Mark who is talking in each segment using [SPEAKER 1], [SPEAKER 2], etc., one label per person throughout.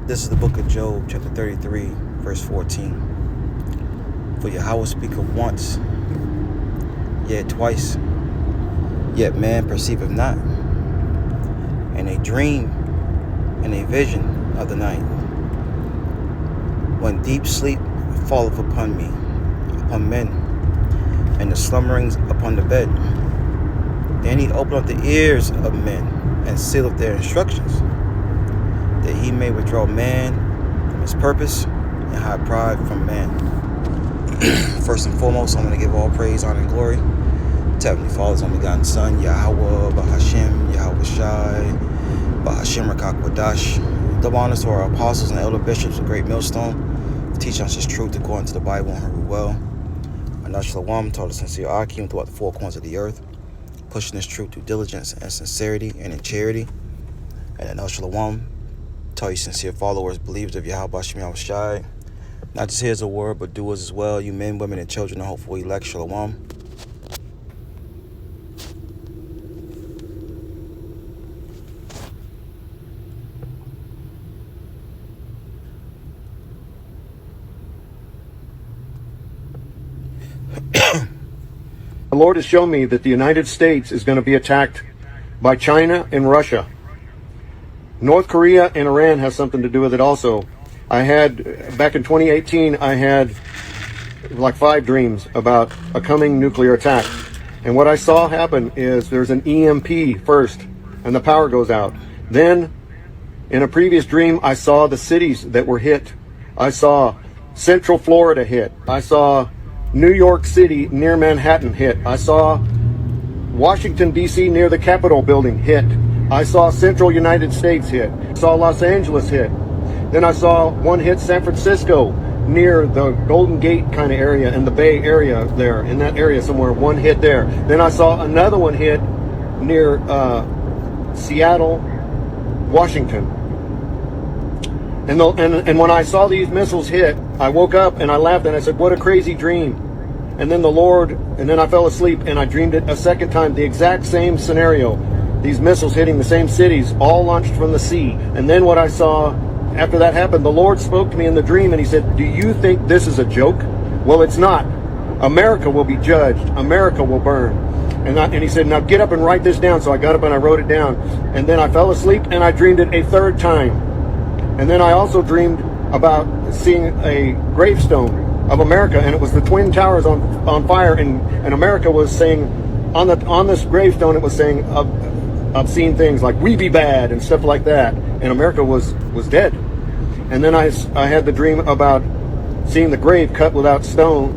[SPEAKER 1] This is the book of Job, chapter 33, verse 14. For Yahweh speaketh once, yet twice, yet man perceiveth not. And a dream and a vision of the night, when deep sleep falleth upon me, upon men, and the slumberings upon the bed. Then he opened up the ears of men, and sealed up their instructions, that he may withdraw man from his purpose, and hide pride from man. First and foremost, I'm going to give all praise, honor, and glory to Heavenly Father's only begotten Son, Yahweh, Bahashem, Yahweh Shai, Bahashem Rakakwadash. Double honors to our apostles and elder bishops of Great Millstone, teaching us his truth according to the Bible and her well. Anash Shalom, taught us sincere Akim throughout the four corners of the earth, pushing this truth through diligence and sincerity and in charity. And Anash Shalom, tell you sincere followers, believers of Yahweh Shem Yahweh Shai, not just hearers of the word, but doers as well, you men, women, and children, and hopefully elect. Shalom.
[SPEAKER 2] The Lord has shown me that the United States is going to be attacked by China and Russia. North Korea and Iran has something to do with it also. Back in 2018, I had like 5 dreams about a coming nuclear attack. And what I saw happen is there's an EMP first, and the power goes out. Then, in a previous dream, I saw the cities that were hit. I saw Central Florida hit. I saw New York City near Manhattan hit. I saw Washington, D.C. near the Capitol building hit. I saw Central United States hit. I saw Los Angeles hit. Then I saw one hit San Francisco near the Golden Gate kind of area and the Bay Area there. In that area somewhere, one hit there. Then I saw another one hit near Seattle, Washington. And when I saw these missiles hit, I woke up and I laughed and I said, what a crazy dream. And then I fell asleep and I dreamed it a second time, the exact same scenario. These missiles hitting the same cities, all launched from the sea. And then what I saw after that happened, the Lord spoke to me in the dream and he said, do you think this is a joke? Well, it's not. America will be judged. America will burn. And he said, now get up and write this down. So I got up and I wrote it down. And then I fell asleep and I dreamed it a third time. And then I also dreamed about seeing a gravestone of America, and it was the Twin Towers on fire, and America was saying, on this gravestone, it was saying obscene things like "we be bad" and stuff like that, and America was dead. And then I had the dream about seeing the grave cut without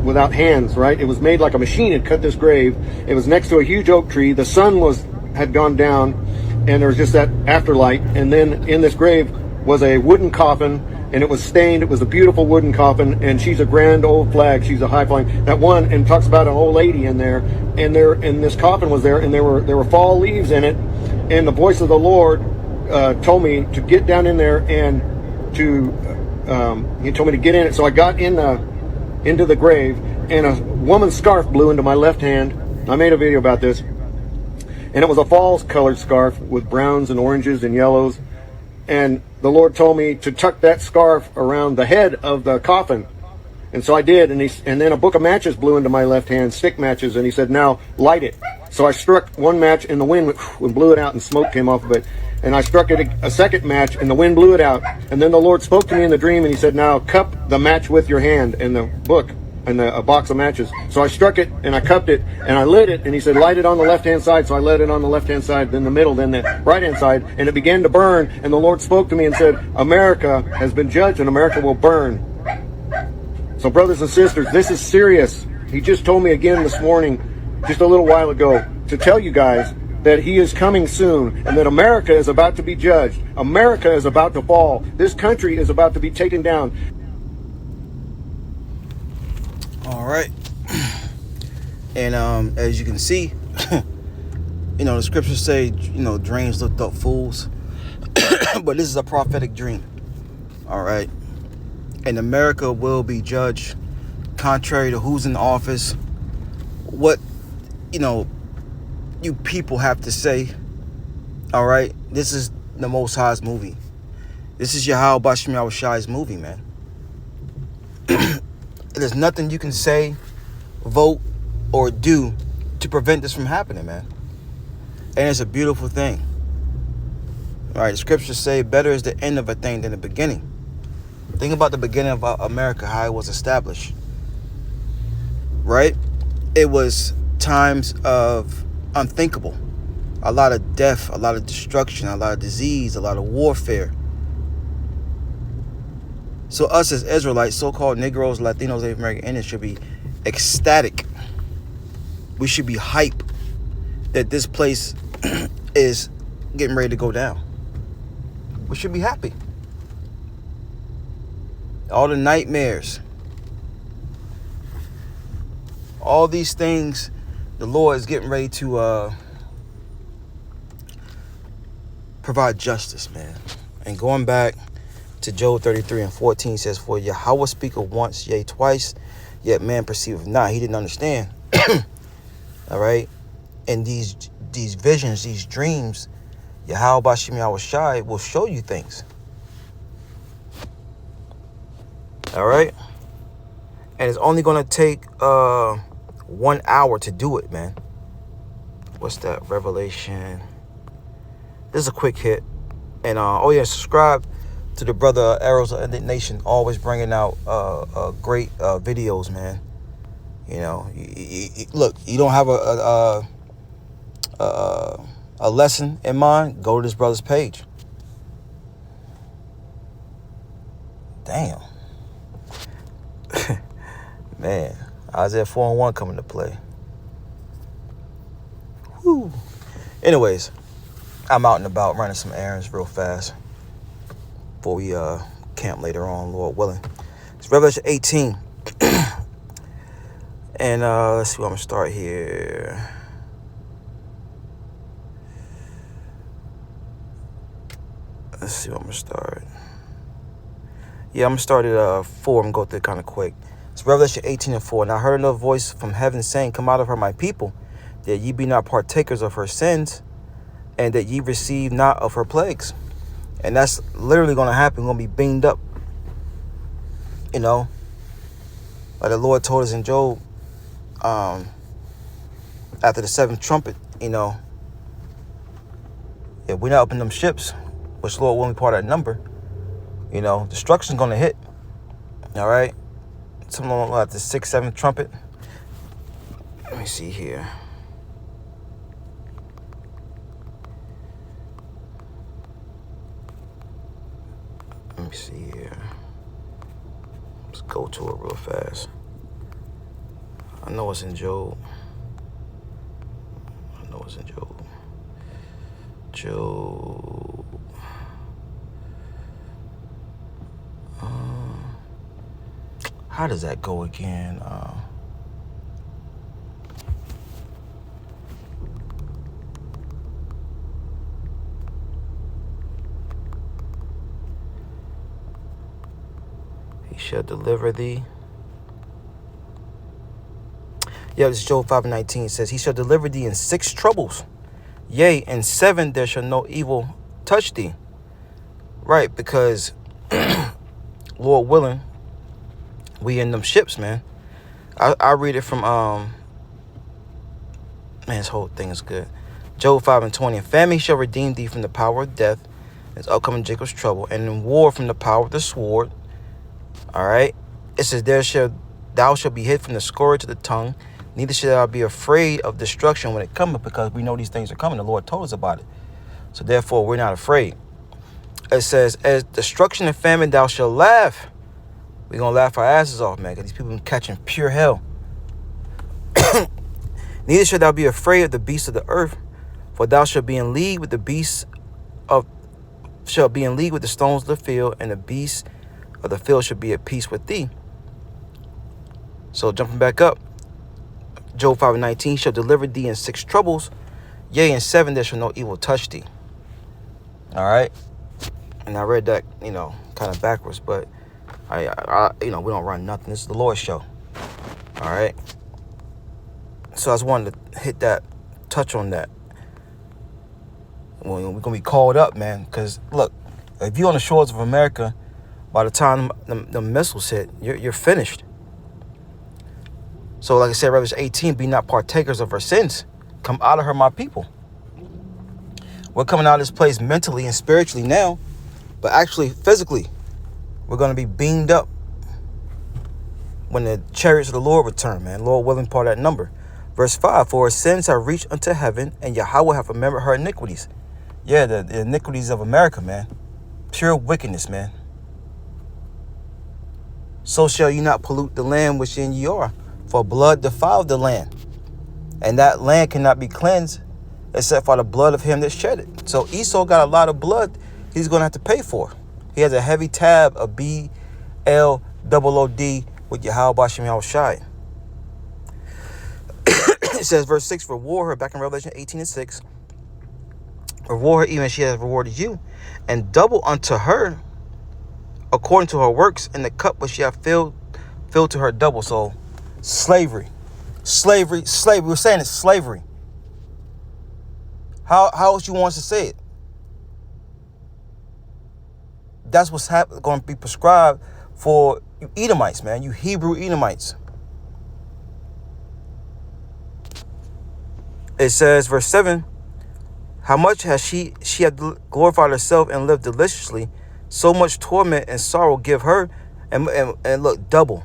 [SPEAKER 2] without hands, right? It was made like a machine had cut this grave. It was next to a huge oak tree. The sun had gone down, and there was just that afterlight, and then in this grave was a wooden coffin, and it was stained. It was a beautiful wooden coffin, and she's a grand old flag. She's a high flying that one, and talks about an old lady in there, and this coffin was there, and there were fall leaves in it, and the voice of the Lord told me to get down in there and he told me to get in it. So I got into the grave, and a woman's scarf blew into my left hand. I made a video about this, and it was a fall colored scarf with browns and oranges and yellows. And the Lord told me to tuck that scarf around the head of the coffin. And so I did. And then a book of matches blew into my left hand, stick matches. And he said, now light it. So I struck one match and the wind blew it out and smoke came off of it. And I struck it a second match and the wind blew it out. And then the Lord spoke to me in the dream and he said, now cup the match with your hand in the book. And a box of matches. So I struck it and I cupped it and I lit it, and he said light it on the left hand side. So I lit it on the left hand side, then the middle, then the right hand side, and it began to burn. And the Lord spoke to me and said, America has been judged and America will burn. So brothers and sisters, this is serious. He just told me again this morning, just a little while ago, to tell you guys that he is coming soon and that America is about to be judged. America is about to fall. This country is about to be taken down.
[SPEAKER 1] All right. And as you can see, the scriptures say, dreams lift up fools. But this is a prophetic dream. All right. And America will be judged contrary to who's in office, what, you people have to say. All right. This is the Most High's movie. This is Yahweh Bashim Yahushai's movie, man. There's nothing you can say, vote, or do to prevent this from happening, man. And it's a beautiful thing. All right, the scriptures say better is the end of a thing than the beginning. Think about the beginning of America, how it was established. Right? It was times of unthinkable. A lot of death, a lot of destruction, a lot of disease, a lot of warfare. So us as Israelites, so-called Negroes, Latinos, Native American Indians should be ecstatic. We should be hype that this place is getting ready to go down. We should be happy. All the nightmares, all these things, the Lord is getting ready to provide justice, man. And going back to Job 33:14 says, for Yahweh speaketh once, yea, twice, yet man perceiveth not. He didn't understand. All right? And these visions, these dreams, Yahweh Bashim Yahushai will show you things. All right? And it's only going to take 1 hour to do it, man. What's that? Revelation. This is a quick hit. And, subscribe to the brother Arrows of the Nation. Always bringing out great videos, man. You know, look, you don't have a lesson in mind, go to this brother's page. Damn. Man, Isaiah 4:1 coming to play. Whew. Anyways, I'm out and about running some errands real fast before we camp later on, Lord willing. It's Revelation 18. And let's see where I'm gonna start here. Let's see where I'm gonna start. Yeah, I'm gonna start at 4 and go through it kind of quick. It's Revelation 18:4. And I heard another voice from heaven saying, come out of her, my people, that ye be not partakers of her sins, and that ye receive not of her plagues. And that's literally gonna happen. We're gonna be beamed up. You know, like the Lord told us in Job, after the seventh trumpet, you know, if we're not up in them ships, which Lord won't be part of that number, you know, destruction's gonna hit. All right, something like the 6th, 7th trumpet. Let me see here. Let me see here. Let's go to it real fast. I know it's in Job. Job. How does that go again? He shall deliver thee. Yeah, this is Job 5:19. It says, he shall deliver thee in 6 troubles. Yea, in 7 there shall no evil touch thee. Right, because Lord willing, we in them ships, man. I read it from man, this whole thing is good. Job 5:20. And famine shall redeem thee from the power of death, as upcoming Jacob's trouble, and in war from the power of the sword. All right. It says, thou shalt be hid from the scourge of the tongue, neither shalt thou be afraid of destruction when it cometh, because we know these things are coming. The Lord told us about it. So therefore we're not afraid. It says, as destruction and famine thou shalt laugh. We're going to laugh our asses off, man, because these people been catching pure hell. Neither shalt thou be afraid of the beasts of the earth, for thou shalt be in league with the beasts shalt be in league with the stones of the field, and the beasts of the field shall be at peace with thee. So jumping back up, Job 5:19 shall deliver thee in 6 troubles, yea, in 7 there shall no evil touch thee. All right. And I read that, you know, kind of backwards, but I you know, we don't run nothing. This is the Lord's show. All right. So I just wanted to hit that, touch on that. Well, we're going to be called up, man, because look, If you're on the shores of America, by the time the missiles hit, you're finished. So like I said, Revelation 18, be not partakers of her sins. Come out of her, my people. We're coming out of this place mentally and spiritually now, but actually physically, we're going to be beamed up when the chariots of the Lord return, man. Lord willing, part of that number. Verse 5, for her sins have reached unto heaven, and Yahweh hath remembered her iniquities. Yeah, the iniquities of America, man. Pure wickedness, man. So shall you not pollute the land wherein ye are, for blood defiled the land, and that land cannot be cleansed except for the blood of him that shed it. So Esau got a lot of blood he's going to have to pay for. He has a heavy tab of BLOOD with Yahweh Bashem Yahushai. It says, verse 6, reward her, back in Revelation 18:6. Reward her even as she has rewarded you, and double unto her according to her works, in the cup which she hath filled to her double. So slavery. We're saying it's slavery. How else you want us to say it? That's what's going to be prescribed for you Edomites, man. You Hebrew Edomites. It says, verse 7, how much has she had glorified herself and lived deliciously, so much torment and sorrow give her, and look, double.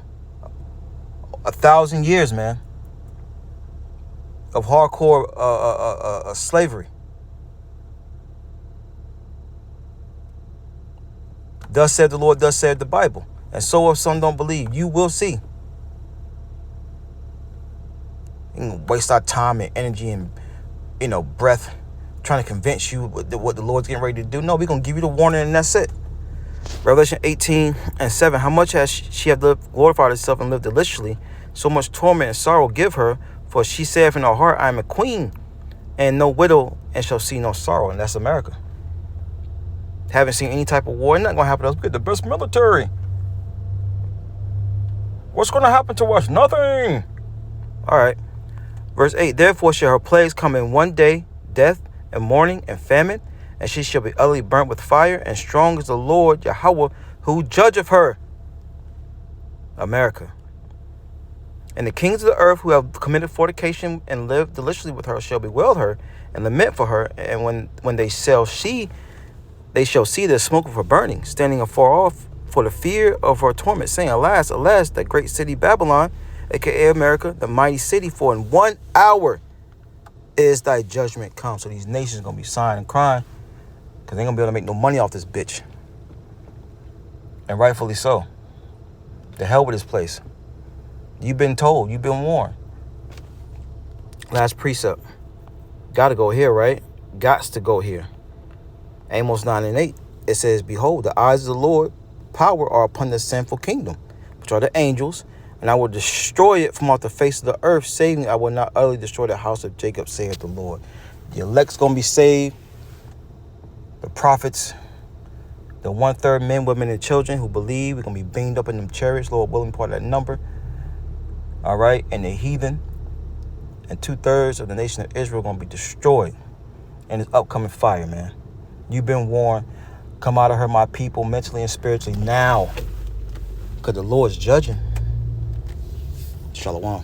[SPEAKER 1] 1,000 years, man, of hardcore slavery. Thus said the Lord, thus said the Bible. And so if some don't believe, you will see. You can waste our time and energy and, breath trying to convince you what the Lord's getting ready to do. No, we're going to give you the warning, and that's it. Revelation 18:7. How much has she have glorified herself and lived deliciously, so much torment and sorrow give her, for she saith in her heart, I am a queen, and no widow, and shall see no sorrow. And that's America. Haven't seen any type of war. Nothing going to happen to us. We get the best military. What's going to happen to us? Nothing. All right. Verse 8. Therefore shall her plagues come in one day, death and mourning and famine, and she shall be utterly burnt with fire, and strong is the Lord Yahweh who judgeth her. America. And the kings of the earth who have committed fornication and lived deliciously with her shall bewail her and lament for her. And when they shall see the smoke of her burning, standing afar off for the fear of her torment, saying, alas, alas, that great city Babylon, aka America, the mighty city, for in 1 hour is thy judgment come. So these nations are going to be sighing and crying because they ain't going to be able to make no money off this bitch. And rightfully so. The hell with this place. You've been told. You've been warned. Last precept. Got to go here, right? Gots to go here. Amos 9:8. It says, behold, the eyes of the Lord power are upon the sinful kingdom, which are the angels, and I will destroy it from off the face of the earth, saving I will not utterly destroy the house of Jacob, saith the Lord. The elect's going to be saved. The prophets, the 1/3 men, women, and children who believe, we're going to be beamed up in them chariots, Lord willing, part of that number. All right. And the heathen and 2/3 of the nation of Israel are going to be destroyed in this upcoming fire, man. You've been warned. Come out of her, my people, mentally and spiritually now, because the Lord's judging. Shalom.